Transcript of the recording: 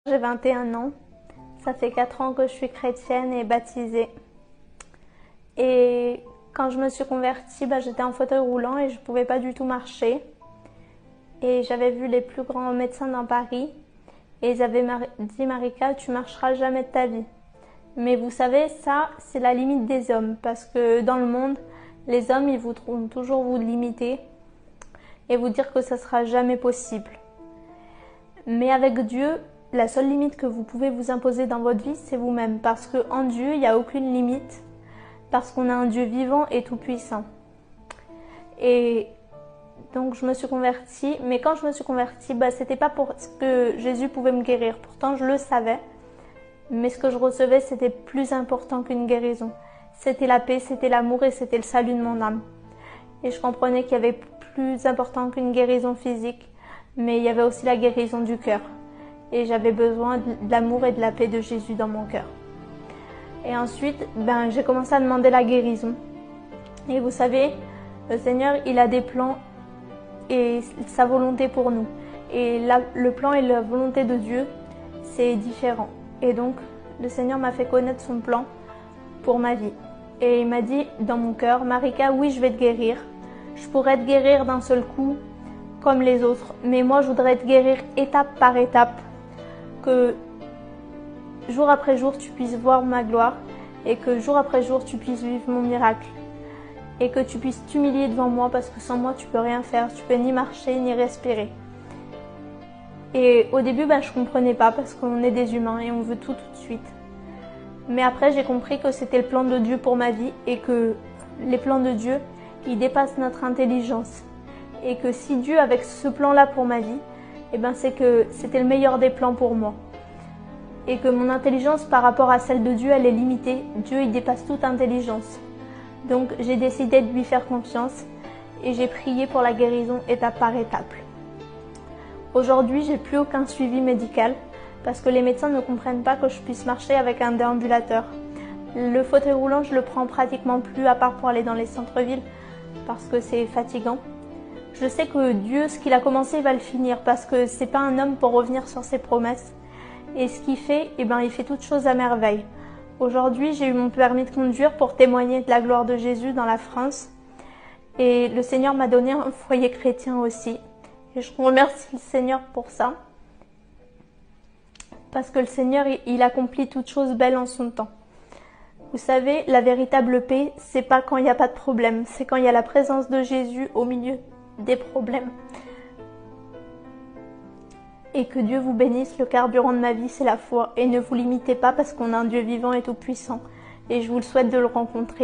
J'ai 21 ans, ça fait 4 ans que je suis chrétienne et baptisée. Et quand je me suis convertie, j'étais en fauteuil roulant et je ne pouvais pas du tout marcher. Et j'avais vu les plus grands médecins dans Paris et ils avaient dit Marika, tu marcheras jamais de ta vie. Mais vous savez, ça, c'est la limite des hommes parce que dans le monde, les hommes, ils voudront toujours vous limiter et vous dire que ça sera jamais possible. Mais avec Dieu, la seule limite que vous pouvez vous imposer dans votre vie, c'est vous-même. Parce qu'en Dieu, il n'y a aucune limite. Parce qu'on a un Dieu vivant et tout-puissant. Et donc je me suis convertie. Mais quand je me suis convertie, c'était pas parce que Jésus pouvait me guérir. Pourtant, je le savais. Mais ce que je recevais, c'était plus important qu'une guérison. C'était la paix, c'était l'amour et c'était le salut de mon âme. Et je comprenais qu'il y avait plus important qu'une guérison physique. Mais il y avait aussi la guérison du cœur. Et j'avais besoin de l'amour et de la paix de Jésus dans mon cœur. Et ensuite, j'ai commencé à demander la guérison. Et vous savez, le Seigneur, il a des plans et sa volonté pour nous. Et le plan et la volonté de Dieu, c'est différent. Et donc, le Seigneur m'a fait connaître son plan pour ma vie. Et il m'a dit dans mon cœur, Marika, oui, je vais te guérir. Je pourrais te guérir d'un seul coup, comme les autres. Mais moi, je voudrais te guérir étape par étape. Que jour après jour, tu puisses voir ma gloire et que jour après jour, tu puisses vivre mon miracle et que tu puisses t'humilier devant moi parce que sans moi, tu peux rien faire. Tu peux ni marcher ni respirer. Et au début, je comprenais pas parce qu'on est des humains et on veut tout de suite. Mais après, j'ai compris que c'était le plan de Dieu pour ma vie et que les plans de Dieu, ils dépassent notre intelligence. Et que si Dieu, avec ce plan-là pour ma vie, c'est que c'était le meilleur des plans pour moi. Et que mon intelligence par rapport à celle de Dieu, elle est limitée. Dieu, il dépasse toute intelligence. Donc, j'ai décidé de lui faire confiance et j'ai prié pour la guérison étape par étape. Aujourd'hui, j'ai plus aucun suivi médical parce que les médecins ne comprennent pas que je puisse marcher avec un déambulateur. Le fauteuil roulant, je le prends pratiquement plus à part pour aller dans les centres-villes parce que c'est fatigant. Je sais que Dieu, ce qu'il a commencé, il va le finir parce que c'est pas un homme pour revenir sur ses promesses. Et ce qu'il fait, il fait toutes choses à merveille. Aujourd'hui, j'ai eu mon permis de conduire pour témoigner de la gloire de Jésus dans la France. Et le Seigneur m'a donné un foyer chrétien aussi. Et je remercie le Seigneur pour ça. Parce que le Seigneur, il accomplit toutes choses belles en son temps. Vous savez, la véritable paix, c'est pas quand il n'y a pas de problème. C'est quand il y a la présence de Jésus au milieu des problèmes. Et que Dieu vous bénisse, le carburant de ma vie, c'est la foi. Et ne vous limitez pas parce qu'on a un Dieu vivant et tout puissant. Et je vous le souhaite de le rencontrer.